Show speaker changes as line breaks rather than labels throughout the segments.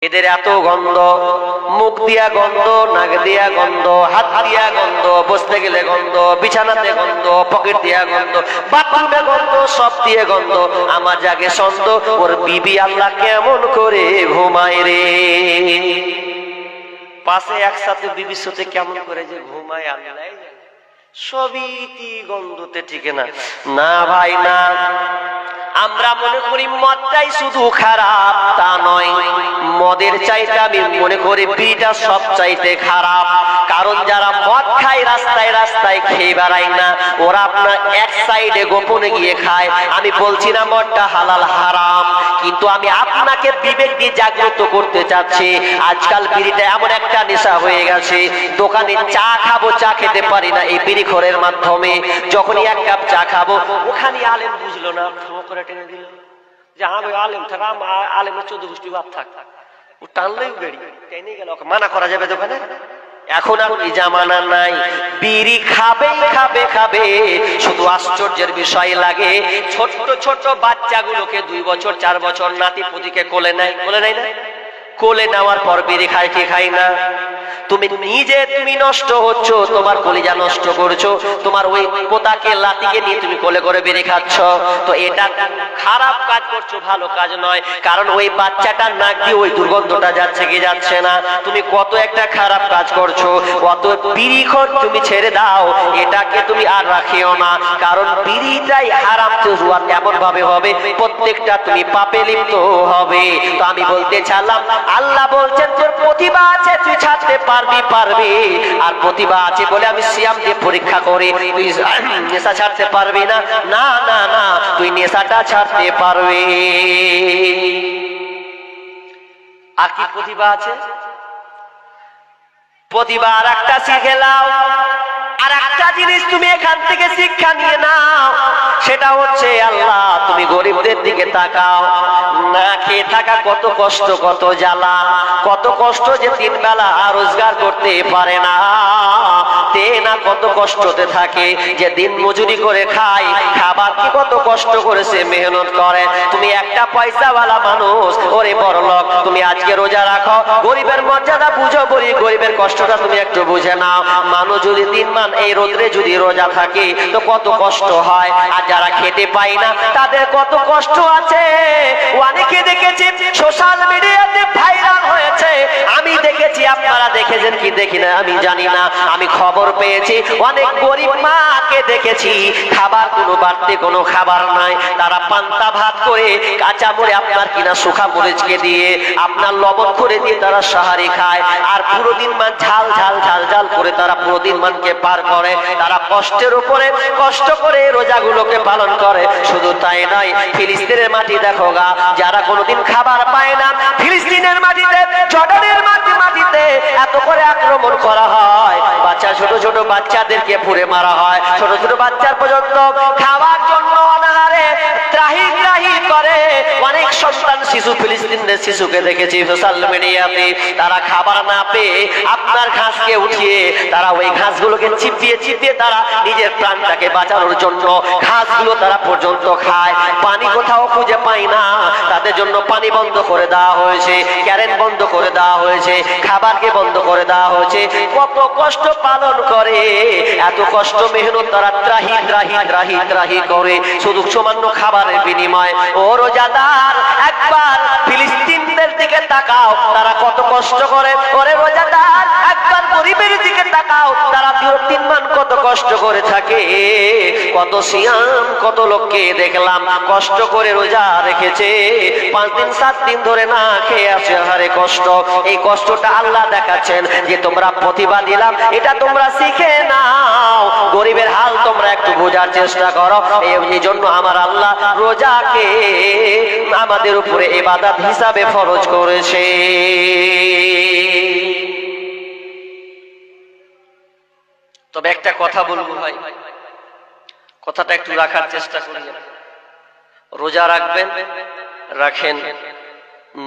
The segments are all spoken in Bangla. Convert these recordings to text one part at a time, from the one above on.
এদের এত গন্ধ, মুখ দিয়া গন্ধ, নাক দিয়া গন্ধ, হাত দিয়া গন্ধ, বসতে গেলে গন্ধ, বিছানাতে গন্ধ, পকেট দিয়া গন্ধ, বাথরুমে গন্ধ, সব দিয়ে গন্ধ। আমার জাগে সন্দেহ, ওর বিবি আল্লাহ কেমন করে ঘুমায় রে। পাশে একসাথে বিবির সাথে কেমন করে যে ঘুমায় আল্লাহ, সবই গন্ধতে টিকে না। না ভাই না, আমরা মনে করি মদটাই শুধু খারাপ, তা নয়। মদের চাইতে আমি মনে করি বিড়িটা সব চাইতে খারাপ। কারণ যারা মদ খায় রাস্তায় রাস্তায় খেয়ে বেড়ায় না, ওরা আপনার এক সাইডে গোপনে গিয়ে খায়। আমি বলছি না মদটা হালাল হারাম, কিন্তু আমি আপনাকে বিবেক দিয়ে জাগ্রত করতে চাচ্ছি। আজকাল বিড়িটা এমন একটা নেশা হয়ে গেছে, দোকানে চা খাবো, চা খেতে পারি না এই বিড়ি খোরের মাধ্যমে। যখনই এক কাপ চা খাবো, ওখানে আলেম বুঝলো না, করে টেনে দিল যে আমি আলেম থাকা, আলেমের 14 গোষ্ঠী বাদ থাক, ও টানলেই বেড়ি টেনে গেল, মানা করা যাবে দোকানে? এখন আর ওই জামানা নাই। বিড়ি খাবে খাবে খাবে, শুধু আশ্চর্যের বিষয় লাগে ছোট্ট ছোট্ট বাচ্চাগুলোকে 2 বছর 4 বছর নাতি পুতিকে কোলে নেয়, কোলে নেয় না? কোলে নেওয়ার পর বিড়ি খায় কি খায় না? তুমি নিজে তুমি নষ্ট হচ্ছ, তোমার কলিজা নষ্ট করছো, তোমার ওই পোতাকে লাতিকে নিয়ে তুমি কোলে করে বেরিয়ে খাচ্ছ। তো এটা খারাপ কাজ করছো, ভালো কাজ নয়। কারণ ওই বাচ্চাটার নাক দিয়ে ওই দুর্গন্ধটা যাচ্ছে কি যাচ্ছে না? তুমি কত একটা খারাপ কাজ করছো। অত বিড়িখোর তুমি ছেড়ে দাও, এটাকে তুমি আর রাখিও না। কারণ বিড়িটাই হারাম জুয়া এমন ভাবে হবে, প্রত্যেকটা তুমি পাপে লিপ্ত হবে। তো আমি বলতে চাইলাম, আল্লাহ বলছেন তোর প্রতিভা আছে, তুই ছাড়তে পারবি। আর প্রতিভা আছে বলে আমি সিয়াম দিয়ে পরীক্ষা করে তুই নেশা ছাড়তে পারবি না? না না না, তুই নেশাটা ছাড়তে পারবি। আর কি প্রতিভা আছে? প্রতিভা আর একটা শিখে নাও। আর একটা জিনিস তুমি এখান থেকে শিক্ষা নিয়ে নাও, সেটা হচ্ছে আল্লাহ তুমি গরিবদের দিকে তাকাও। না খেয়ে থাকা কত কষ্ট, কত জ্বালা, কত কষ্ট যে 3 বেলা রোজগার করতে পারে না, তে না কত কষ্টতে থাকে, যে দিন মজুরি করে খায়, খাবার কি কত কষ্ট করেছে, মেহনত করে। তুমি একটা পয়সাওয়ালা মানুষ, ওরে বড়লোক, তুমি আজকে রোজা রাখো, গরিবের মর্যাদা বুঝো, বলি গরিবের কষ্টটা তুমি একটু বুঝে নাও। মানুষ যদি 3 মাস এই রোদ্রে যদি রোজা থাকে তো কত কষ্ট হয়। আর যারা খেতে পায় না তাদের কত কষ্ট আছে। অনেকে দেখেছি সোশ্যাল মিডিয়াতে ভাইরাল হয়েছে, আমি দেখেছি, আপনারা দেখেছেন কি দেখি না আমি জানি না। আমি খবর পেয়েছি অনেক গরিব মাকে দেখেছি, খাবার কোনো বাড়তে কোনো খাবার নাই, তারা পান্তা ভাত করে কাঁচা মরে আপনার কিনা শুকা মরিচকে দিয়ে আপনার লবণ করে দিয়ে তারা সাহারি খায়। আর পুরো দিন মান ঝাল ঝাল ঝাল ঝাল করে তারা পুরো দিন মানকে পার করে। তারা কষ্টের উপরে কষ্ট করে রোজাগুলোকে পালন করে। শুধু তাই নয়, ফিলিস্তিনের মাটি দেখো গা, যারা কোনোদিন খাবার পায় না, ফিলিস্তিনের মাটিতে, জর্ডানের মাটিতে এত করে আক্রমণ করা হয়, বাচ্চা ছোট ছোট বাচ্চাদেরকে পুড়ে মারা হয়, ছোট ছোট বাচ্চার পর্যন্ত খাওয়ার জন্য অনাহারে ত্রাহি ত্রাহি করে। অনেক সন্তান শিশু, ফিলিস্তিনের শিশুকে দেখেছি সোশ্যাল মিডিয়াতে, তারা খাবার না পেয়ে আপনার ঘাসকে উঠিয়ে তারা ওই ঘাসগুলোকে চিপিয়ে চিপিয়ে তারা নিজের প্রাণটাকে বাঁচানোর জন্য ঘাসগুলো তারা পর্যন্ত খায়। পানি কোথাও খুঁজে পায় না, তাদের জন্য পানি বন্ধ করে দেওয়া হয়েছে, কারেন্ট বন্ধ করে দেওয়া হয়েছে, খাবারকে বন্ধ করে দেওয়া হয়েছে। কত কষ্ট পালন করে, এত কষ্ট মেহনত তারা ত্রাহি ত্রাহি ত্রাহি ত্রাহি করে শুধু সামান্য খাবারের বিনিময়। ও রোজাদার, একবার ফিলিস্তিনদের দিকে তাকাও, তারা কত কষ্ট করে। ওরে রোজাদার, একবার গরিবের দিকে তাকাও, তারা 3 মান কত কষ্ট করে থাকে। কত সিয়াম, কত লোককে দেখলাম কষ্ট করে রোজা রেখেছে, 5 দিন 7 দিন ধরে না খেয়ে আছে, হারে কষ্ট। এই কষ্টটা আল্লাহ দেখাচ্ছেন যে তোমরা প্রতিভা দিলাম, এটা তোমরা শিখে নাও। গরিবের হাল তোমরা একটু বোঝার চেষ্টা করো। এই জন্য আমার আল্লাহ রোজাকে আমাদের উপরে ইবাদত হিসাবে ফরজ করেছে। তবে একটা কথা বলবো ভাই, কথাটা একটু রাখার চেষ্টা করি। রোজা রাখবেন, রাখেন,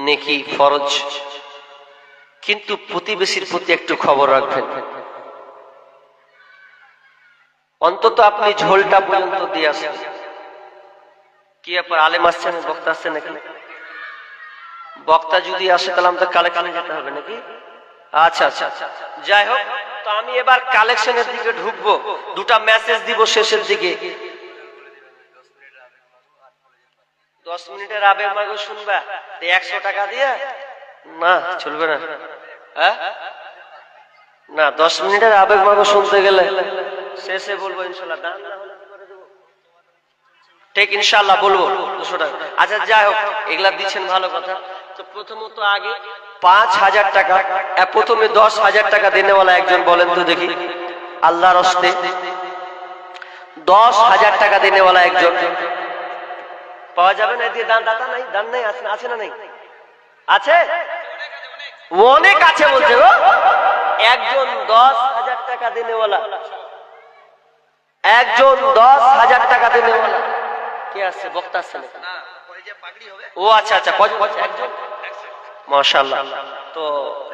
নেকি ফরজ, কিন্তু প্রতিবেশীর প্রতি একটু খবর রাখবেন। অন্তত আপনি ঝোলটা পর্যন্ত দিয়ে আসেন। কি ব্যাপার, আলেম আসছেন, বক্তা আসছেন এখানে? বক্তা যদি আসে তাহলে আমাদের কালেকশনে যেতে হবে নাকি? আচ্ছা আচ্ছা, যাই হোক, তো আমি এবার কালেকশনের দিকে ঢুকবো, দুটা মেসেজ দিব শেষের দিকে। 10 মিনিটের আবেগ মাগো শুনবা 100 টাকা দিয়ে? না, চলবে না। হ্যাঁ না, 10 মিনিটের আবেগ মাগো শুনতে গেলে শেষে বলবো ইনশাল্লাহ। দাম না হলে কি করে দেবো? ঠিক ইনশাল্লাহ বলবো 200 টাকা। আচ্ছা যাই হোক, এগুলা দিচ্ছেন ভালো কথা। তো প্রথমত আগে 5000 টাকা, প্রথমে 10,000 টাকা দেনেওয়ালা একজন বলেন তো দেখি, আল্লাহর হস্তে 10,000 টাকা দেনেওয়ালা একজন পাওয়া যাবে না? দিয়ে দান দাতা নাই, দান নাই, আছে না? নাই আছে, অনেক আছে বলছে গো। একজন 10,000 টাকা দেনেওয়ালা, একজন 10,000 টাকা দেনেওয়ালা কে আছে? বক্তা আছে না? ও আচ্ছা আচ্ছা, একজন, মাশাআল্লাহ। তো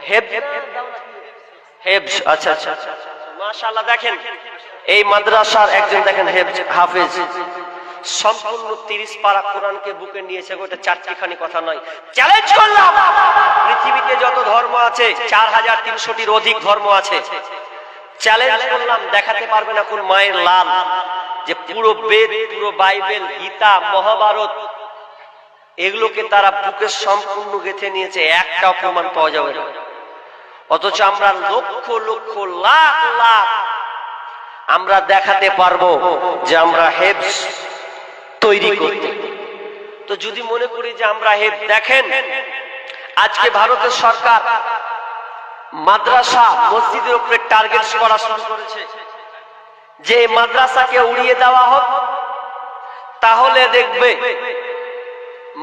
হেফজ, আচ্ছা আচ্ছা মাশাআল্লাহ। দেখেন এই মাদ্রাসার একজন, দেখেন হেফজ, হাফেজ, সম্পূর্ণ 30 পারা কোরআনকে বুকে নিয়েছে। ওটা চারটিখানি কথা নয়। চ্যালেঞ্জ করলাম, পৃথিবীতে যত ধর্ম আছে 4300টির অধিক ধর্ম আছে। চ্যালেঞ্জ করলাম, দেখাতে পারবে না কোন মায়ের লাল যে পুরো বেদ, পুরো বাইবেল, গীতা, মহাভারত এগুলোকে তারা বুকে সম্পূর্ণ গেঁথে নিয়েছে, একটাও প্রমাণ পাওয়া যাবে না। অথচ আমরা লক্ষ লক্ষ লাখ লাখ আমরা দেখাতে পারবো যে আমরা হেফজ তৈরি করতে। তো যদি মনে করি যে আমরা হেফজ, দেখেন আজকে ভারতের সরকার মাদ্রাসা মসজিদের উপরে টার্গেট করা শুরু করেছে যে মাদ্রাসাকে উড়িয়ে দেওয়া হোক, তাহলে দেখবে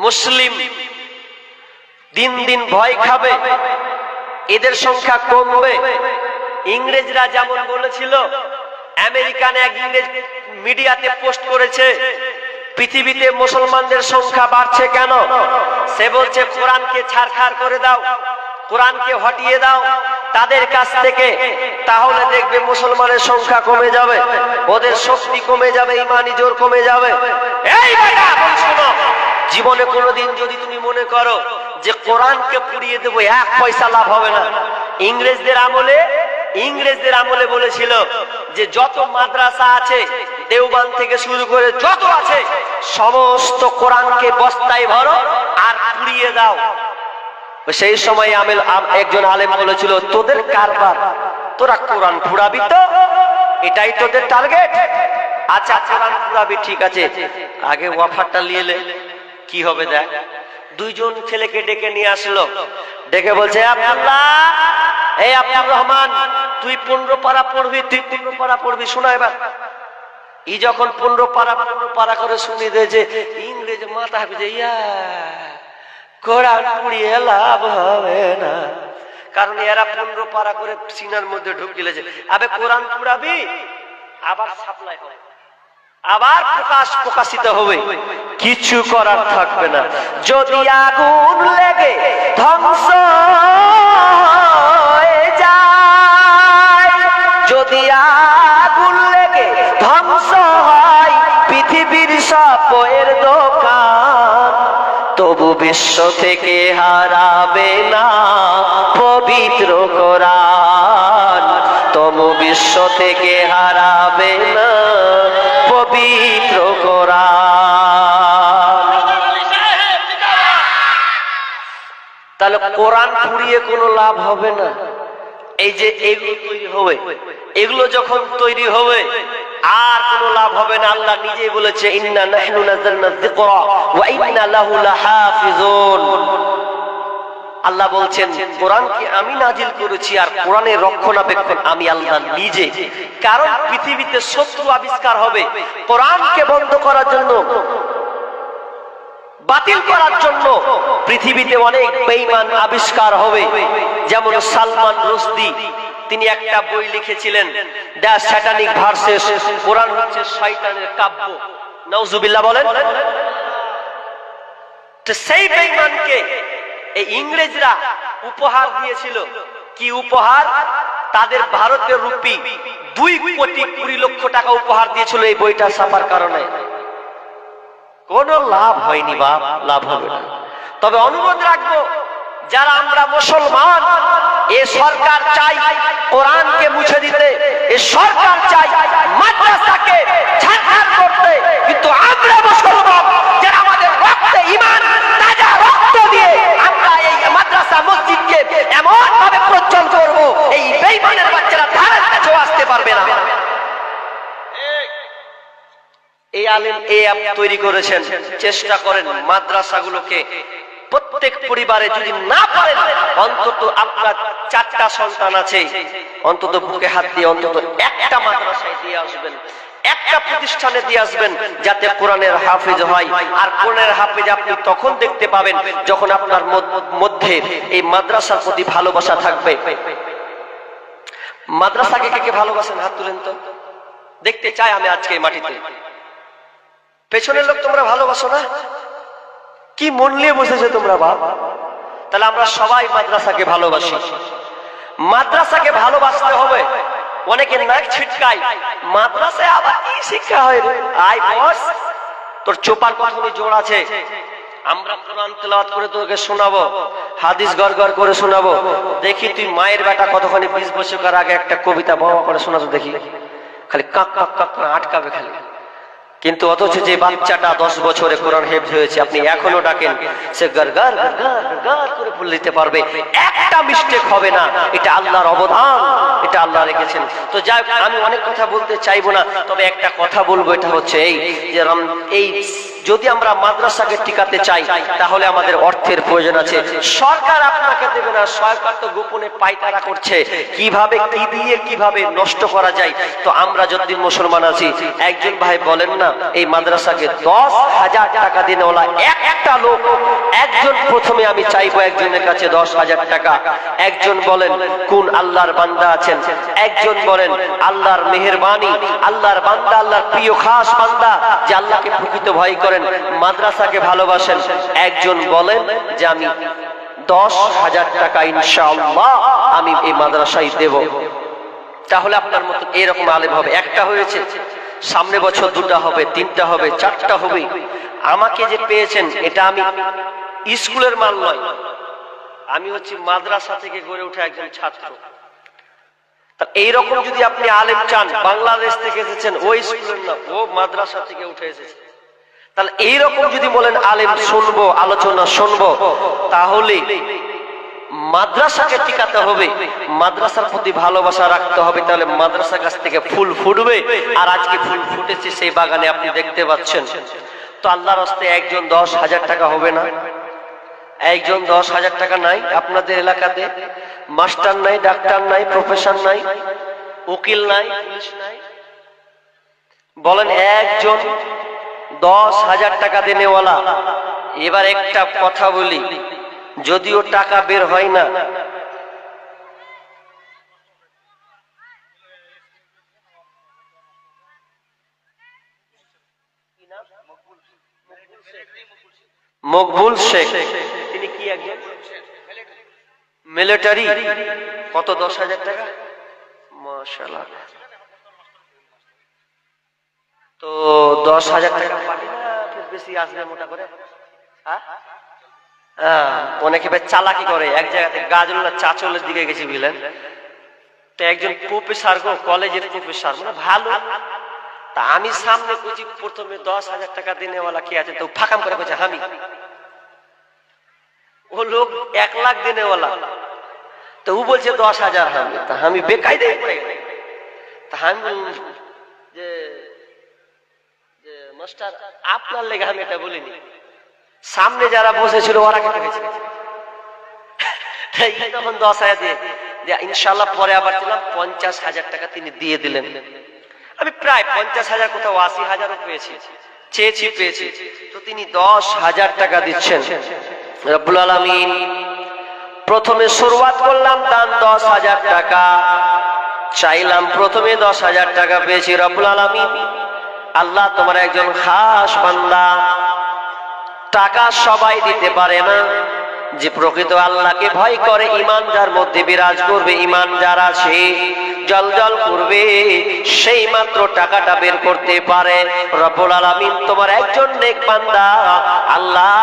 মুসলিম দিন দিন ভয় খাবে, এদের সংখ্যা কমবে। ইংরেজরা যেমন বলেছিল, আমেরিকান এক ইংরেজ মিডিয়াতে পোস্ট করেছে, পৃথিবীতে মুসলমানদের সংখ্যা বাড়ছে কেন? সে বলছে কোরআনকে ছারখার করে দাও, কোরআনকে হটিয়ে দাও তাদের কাছ থেকে, তাহলে দেখবে মুসলমানের সংখ্যা কমে যাবে, ওদের শক্তি কমে যাবে, ইমানি জোর কমে যাবে। এই বেটা শোনো, জীবনে কোনোদিন যদি তুমি মনে করো যে কোরআনকে পুড়িয়ে দেবো, 1 পয়সা লাভ হবে না। ইংরেজদের আমলে বলেছিল যে যত মাদ্রাসা আছে দেওবান থেকে শুরু করে যত আছে সমস্ত কোরআনকে বস্তায় ভরো আর পুড়িয়ে দাও। সেই সময় একজন আলেম বলেছিল, তোদের কারবার, তোরা কোরআন পুড়াবি তো, এটাই তোদের টার্গেট। আচ্ছা কোরআন পুড়াবি, ঠিক আছে, আগে অফারটা নিয়ে নে, কি হবে দেখ। 2 জন ছেলেকে ডেকে নিয়ে আসলো, ডেকে বলছে, আব্দুল্লাহ, এই আব্দুর রহমান, তুই 15 পারা পড়বি, তুই 15 পারা পড়বি, শোনা এবার। ই যখন 15 পারা করে শুনিয়ে দিয়েছে, ইংরেজ মাথা হাঁপিয়ে, ইয়া কোরআন পুড়িয়ে লাভ হবে না, কারণ এরা 15 পারা করে সিনার মধ্যে ঢুকিয়েছে। আবে কোরআন পুড়াবি, আবার সাপ্লাই হবে, আবার প্রকাশিত হবে, কিছু করার থাকবে না। যদি আগুন লেগে ধ্বংস হয়ে যায়, যদি আগুন লেগে ধ্বংস হয় পৃথিবীর সব বইয়ের দোকান, তবু বিশ্ব থেকে হারাবে না পবিত্র কোরআন, তবু বিশ্ব থেকে হারাবে না পবিত্র কোরআন। তাহলে কোরআন পুড়িয়ে কোনো লাভ হবে না। এই যে এগুলো তৈরি হবে, এগুলো যখন তৈরি হবে আর কোনো লাভ হবে না। আল্লাহ নিজেই বলেছে, ইন্না নাহনু নাযালনা যিকরা ওয়া ইন্না লাহু লাহাফিজুন। আল্লাহ বলছেন কোরআনকে আমি নাজিল করেছি আর কোরআনের রক্ষণাবেক্ষণ আমি আল্লাহ নিজে। কারণ পৃথিবীতে শত্রু আবিষ্কার হবে কোরআনকে বন্ধ করার জন্য, বাতিল করার জন্য। পৃথিবীতে অনেক বেঈমান আবিষ্কার হবে, যেমন সালমান রুশদি, তিনি একটা বই লিখেছিলেন, দ্য স্যাটানিক ভার্সেস, কোরআন হচ্ছে শয়তানের কাব্য। নাউজুবিল্লাহ বলেন। তো সেই বেঈমানকে এই ইংরেজরা উপহার দিয়েছিল। কি উপহার? তাদের ভারতের রুপি 2,20,00,000 টাকা উপহার দিয়েছিল এই বইটা ছাপার কারণে। কোন লাভ হয়নি বাপ, লাভ হবে না। তবে অনুরোধ রাখবো, যারা আমরা মুসলমান, এ সরকার চাই কোরআনকে মুছে দিতে, এ সরকার চাই মাদ্রাসাকে ছাড়খাড় করতে, কিন্তু আমরা মুসলমান যারা আমাদের রক্তে ঈমান, তাজা রক্ত দিয়ে আমরা এই মাদ্রাসা মসজিদকে এমন ভাবে প্রজ্বল করব, এই বেঈমানের বাচ্চারা ধারের কাছেও আসতে পারবে না। এই আলেম এই অ্যাপ তৈরি করেছেন, চেষ্টা করেন মাদ্রাসাগুলোকে প্রত্যেক পরিবারে, যদি না পারেন অন্তত আপনার 4টা সন্তান আছে, অন্তত বুকে হাত দিয়ে অন্তত একটা মাদ্রাসায় দিয়ে আসবেন, একটা প্রতিষ্ঠানে দিয়ে আসবেন, যাতে কোরআনের হাফেজ হয়। আর কোরআনের হাফেজ আপনি তখন দেখতে পাবেন যখন আপনার মধ্যে এই মাদ্রাসার প্রতি ভালোবাসা থাকবে। মাদ্রাসাকে কে কে ভালোবাসেন হাত তুলেন তো, দেখতে চাই আমি আজকে এই মাটিতে। পেছনের লোক তোমরা ভালোবাসো না? কি মন নিয়ে বসেছো তোমরা বাপ? তাহলে আমরা সবাই মাদ্রাসাকে ভালোবাসি। মাদ্রাসাকে ভালোবাসতে হবে। অনেকে নাক ছিটকায়, মাদ্রাসায় আবার কি শিক্ষা হয় রে? আই বস, তোর চোপার কথানি জোর আছে, আমরা কোরআন তেলাওয়াত করে তোকে শোনাবো, হাদিস গড়গড় করে শোনাবো। দেখি তুই মায়ের বেটা কতখানি 20 বছর আগে একটা কবিতা বাবা করে শোনাতো, দেখি খালি কাক কাক কাক আটকাবে খালি। কিন্তু অথচ যে বাচ্চাটা 10 বছরে কোরআন হেফজ হয়েছে, আপনি এখনো ডাকেন, সে গরগর গরগর গরগর করে পড়ে নিতে পারবে, একটা মিস্টেক হবে না। এটা আল্লাহর অবদান, এটা আল্লাহ রেখেছেন। তো যাই হোক, আমি অনেক কথা বলতে চাইবো না, তবে একটা কথা বলবো, এটা হচ্ছে এই যে এই যদি আমরা মাদ্রাসাকে টিকাতে চাই তাহলে আমাদের অর্থের প্রয়োজন আছে। সরকার আপনাকে দেবে না, সরকার তো গোপনে পায়তারা করছে কিভাবে কি দিয়ে কিভাবে নষ্ট করা যায়। তো আমরা যতদিন মুসলমান আছি, একজন ভাই বলেন না এই মাদ্রাসাকে 10,000 টাকা দিনেওয়ালা একটা লোক, একজন প্রথমে আমি চাইবো একজনের কাছে 10,000 টাকা। একজন বলেন কোন আল্লাহর বান্দা আছেন, একজন বলেন আল্লাহর মেহেরবানি, আল্লাহর বান্দা, আল্লাহর প্রিয় খাস বান্দা যে আল্লাহকে প্রকৃত ভয় করেন, মাদ্রাসাকে ভালোবাসেন, একজন বলেন যে আমি 10,000 টাকা ইনশাআল্লাহ আমি এই মাদ্রাসায় দেব। তাহলে আপনার মতো এরকম আলেম হবে। একটা হয়েছে, সামনে বছর 2টা হবে, 3টা হবে, 4টা হবে। আমাকে যে পেয়েছেন এটা আমি স্কুলের মাল নয়, আমি হচ্ছে মাদ্রাসা থেকে গড়ে ওঠা একজন ছাত্র। এইরকম যদি আপনি আলেম চান, বাংলাদেশ থেকে এসেছেন, ওই স্কুলের না, ও মাদ্রাসা থেকে উঠে এসেছে, তাহলে এইরকম যদি বলেন আলেম শুনবো, আলোচনা শুনবো, তাহলে মাদ্রাসাকে টিকাতে হবে, মাদ্রাসার প্রতি ভালোবাসা রাখতে হবে, তাহলে মাদ্রাসার কাছ থেকে ফুল ফুটবে। আর আজকে ফুল ফুটেছে সেই বাগানে, আপনি দেখতে পাচ্ছেন। তো আল্লাহর রাস্তায় একজন 10,000 টাকা হবে না? একজন 10,000 টাকা নাই আপনাদের এলাকাতে? মাস্টার নাই, ডাক্তার নাই, প্রফেসর নাই, উকিল নাই, পুলিশ নাই, বলেন একজন 10,000 টাকা দেনেওয়ালা। এবার একটা কথা বলি, যদিও টাকা বের হয় না, মকবুল শেখ, তিনি কি একজন মিলিটারি, কত 10,000 টাকা, মাশাআল্লাহ। তো 10,000 টাকা পাবি না, বেশি আসবে মোটা করে? অনেকে চালাকি করে, এক জায়গাতে গাজরুল্লাহ চাচলের দিকে গেছি বুঝলেন, তো একজন প্রফেসর গো, কলেজের প্রফেসর, মানে ভালো। তা আমি সামনে বুঝি প্রথমে 10,000 টাকা দিনেওয়ালা কে আছে, তো ফাঁকাম করে বলছে আমি। ও লোক 1 লাখ দিনেওয়ালা, তো ও বলছে 10,000 আমি। তা আমি বেকায়দা পড়ে গেলাম। তা আমি যে মাস্টার আপনার লেগে আমি এটা বলিনি, সামনে যারা বসেছিল ওরা কেটে গেছে। তখন 10,000 দিয়ে ইনশাল্লাহ পরে আবার দিলাম 50,000 টাকা তিনি দিয়ে দিলেন। আমি প্রায় 50,000 কোথাও 80,000ও পেয়েছি, চেয়েছি পেয়েছি। তো তিনি 10,000 টাকা দিচ্ছেন। রব্বুল আলামিন প্রথমে শুরুয়াত করলাম দান 10,000 টাকা চাইলাম, প্রথমে 10,000 টাকা পেয়েছি। রব্বুল আলামিন আল্লাহ তোমার একজন খাস বান্দা, টাকা সবাই দিতে পারে না, যে প্রকৃত আল্লাহকে ভয় করে, ঈমান যার মধ্যে বিরাজ করবে, ঈমান যার আছে জলজল করবে, সেই মাত্র টাকাটা বের করতে পারে। রব্বুল আলামিন তোমার একজন নেক বান্দা, আল্লাহ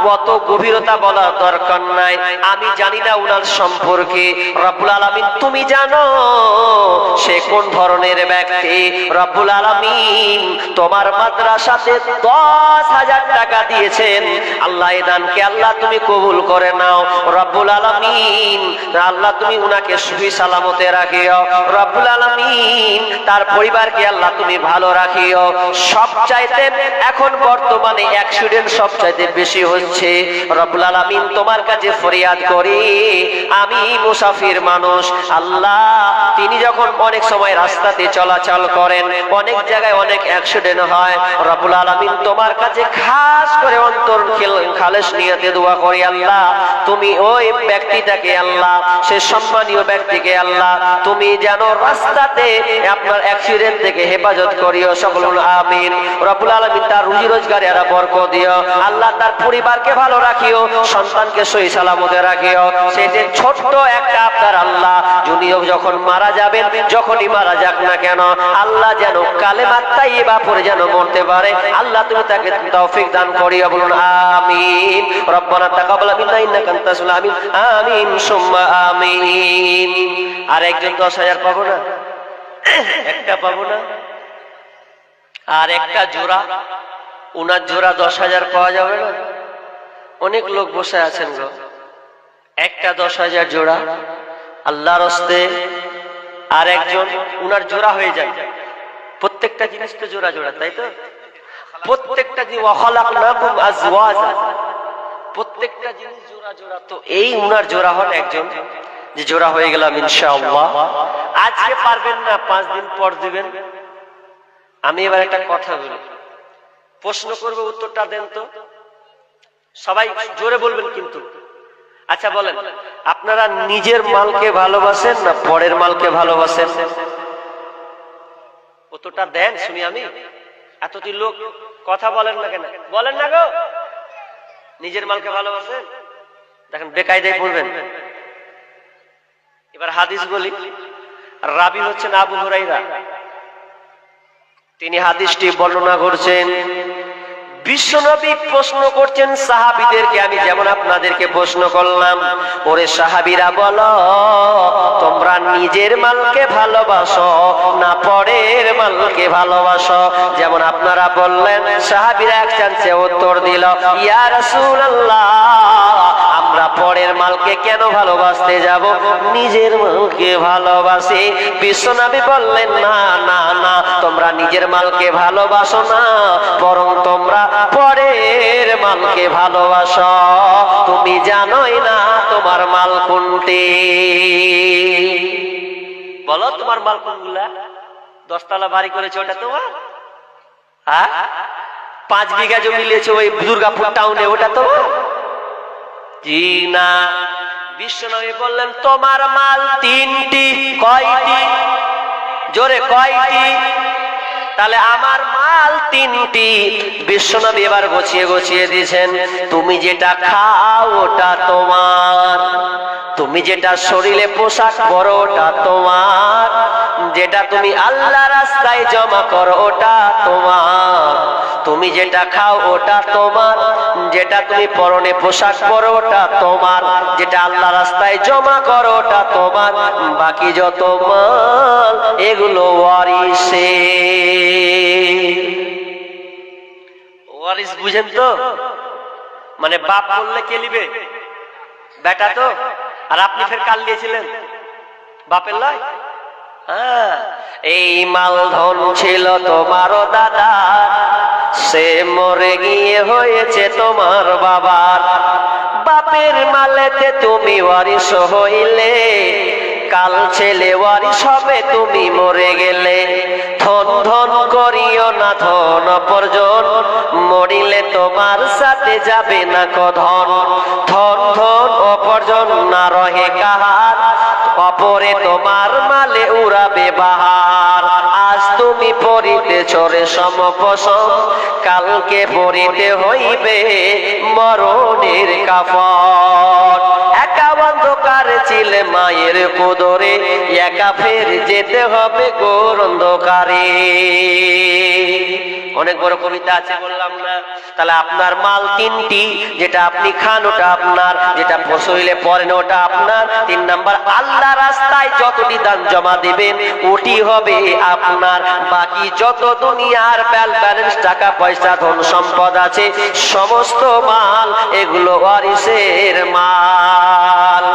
কত গভীরতা বলার দরকার নাই, আমি জানি না উনার সম্পর্কে, রব্বুল আলামিন তুমি জানো সে কোন ধরনের ব্যক্তি। রব্বুল আলামিন তোমার মাদ্রাসাতে 10,000 টাকা দিয়েছেন, আল্লাহ এই দানকে আল্লাহ তুমি কবুল করে নাও। রব্বুল আলামিন আল্লাহ তুমি উনাকে সুখী সালামতে রাখিও। রব্বুল আলামিন তার পরিবারকে আল্লাহ তুমি ভালো রাখিও। সবচাইতে এখন বর্তমানে অ্যাক্সিডেন্ট সবচাইতে বেশি হচ্ছে। রব্বুল আলামিন তোমার কাছে ফরিয়াদ করি, আমি মুসাফির মানুষ, আল্লাহ তিনি যখন অনেক সময় রাস্তাতে চলাচল করেন, অনেক জায়গায় অনেক অ্যাক্সিডেন্ট হয়। রব্বুল আলামিন তোমার কাছে খাস করে অন্তর খালেস নিয়তে দোয়া করি, আল্লাহ তুমি ওই ব্যক্তিটাকে, আল্লাহ সে সম্মানীয় ব্যক্তিকে আল্লাহ তুমি যেন রাস্তাতে আপনার অ্যাক্সিডেন্ট থেকে হেফাজত করিও, সকল আমিন। রব্বুল আলামিন তার রুজি রোজগারে আরো বরকত দিও, আল্লাহ তার পরিবারকে ভালো রাখিও, সন্তানকে সহি সালামতে রাখিও। সেটা ছোট্ট একটা আপনার আল্লাহ যদিও যখন মারা যাবেন, যখনই মারা যাক না কেন, আল্লাহ যেন কালেমা তাইয়্যিবা পড়ে যেন মরতে পারে, আল্লাহ তুমি তাকে তৌফিক দান করিও, বলুন আমিন। রব্বানা তাকাব্বাল মিন্না ইন্নাকা আনতাস সামিউল আলিম, আমিন সুম্মা আমিন। আর একজন 10,000 পাবো না? একটা পাবো না? আর একটা জোড়া, উনার জোড়া 10,000 পাওয়া যাবে না? অনেক লোক বসে আছেন গো, একটা 10,000 জোড়া আল্লাহর হস্তে। আর একজন উনার জোড়া হয়ে যায়, প্রত্যেকটা জিনিস তো জোড়া জোড়া, তাই তো? প্রত্যেকটা ওয়া খালাকনাকুম আজওয়াজা, প্রত্যেকটা জিনিস জোড়া জোড়া। তো এই উনার জোড়া হন একজন, যে জোড়া হয়ে গেলাম ইনশাআল্লাহ। আজকে পারবেন না, 5 দিন পর দিবেন। আমি এবার একটা কথা বলি, প্রশ্ন করবো, উত্তরটা দেন তো, সবাই জোরে বলবেন কিন্তু। আচ্ছা বলেন, আপনারা নিজের মালকে ভালোবাসেন না পরের মালকে ভালোবাসেন? উত্তরটা দেন শুনি আমি। এতদিন লোক কথা বলেন না কেন? বলেন না গো। নিজের মালকে ভালোবাসেন? দেখেন বেকায়দায় পড়বেন। এবার হাদিস বলি, রাবি হচ্ছেন আবু হুরায়রা, তিনি হাদিসটি বর্ণনা করছেন। বিশ্বনবী প্রশ্ন করছেন সাহাবীদেরকে, আমি যেমন আপনাদেরকে প্রশ্ন করলাম, ওরে সাহাবীরা বলো, তোমরা নিজের মালকে ভালোবাসো না পরের মালকে ভালোবাসো? যেমন আপনারা বললেন, সাহাবীরা এক চান্সে উত্তর দিল, ইয়া রাসূলুল্লাহ, আমরা পরের মালকে কেন ভালোবাসতে যাব, নিজের মালকে ভালোবাসি। বিশ্বনবী বললেন, না না না, তোমরা নিজের মালকে ভালোবাসো না, বরং তোমরা পরের মালকে ভালোবাসো। তুমি জানোই না তোমার মাল কোনটি? বলো তোমার মাল কোনগুলা? 10 তলা বাড়ি করেছে ওটা তোমার? হ্যাঁ, 5 বিঘা জমি নিয়েছে ওই দুর্গাপুর টাউনে, ওটা তোমার? জি না। বিশ্বনবী বললেন, তোমার মাল 3টি। কয়টি? জোরে কয়টি? তাহলে আমার মাল 3টি। বিশ্বনবী এবার গোছিয়ে গোছিয়ে দিয়েছেন, তুমি যেটা খাও ওটা তোমার, তুমি যেটা শরীরে পোশাক পরো ওটা তোমার, যেটা তুমি আল্লাহ রাস্তায় জমা করো ওটা তোমার, তুমি যেটা খাও ওটা তোমার, যেটা তুমি পরনে পোশাক পরো ওটা তোমার, যেটা আল্লাহ রাস্তায় জমা করো ওটা তোমার, বাকি যত মাল এগুলো ওয়ারিসে। ওয়ারিস বুঝেন তো? মানে বাপ বললে কে নিবে? বেটা তো। আর আপনি ফের কাল নিয়েছিলেন বাপের লাই। হ্যাঁ, এই মাল ধন ছিল তোমারও দাদা, সে মরে গিয়ে হয়েছে তোমার বাবার। বাপের মালেতে তুমি ওয়ারিস হইলে, কাল ছেলে ওয়ারিস হবে তুমি মরে গেলে। ধন ধন করিও না ধন অপরজন, মরিলে তোমার সাথে যাবে না কধন। ধন ধন অপরজন না রহে কাহার, অপরে তোমার মালে উড়াবে বাহার। আজ তুমি পরিতেছ রেশম পশম, কালকে পরিতে হইবে মরণের কাফন। একা অন্ধকারে ছিল মায়ের কোদরে, একা ফের যেতে হবে ঘোর অন্ধকারে। অনেক বড় কবিতা আছে, বললাম না? তাহলে আপনার মাল তিনটি, যেটা আপনি খান ওটা আপনার, যেটা শরীরে পরেন ওটা আপনার। 3 নাম্বার, আল্লাহ রাস্তায় যতটি দান জমা দিবেন ওটি হবে আপনার। বাকি যত দুনিয়ার ব্যালেন্স টাকা পয়সা ধন সম্পদ আছে সমস্ত মাল এগুলো ওয়ারিসের মাল।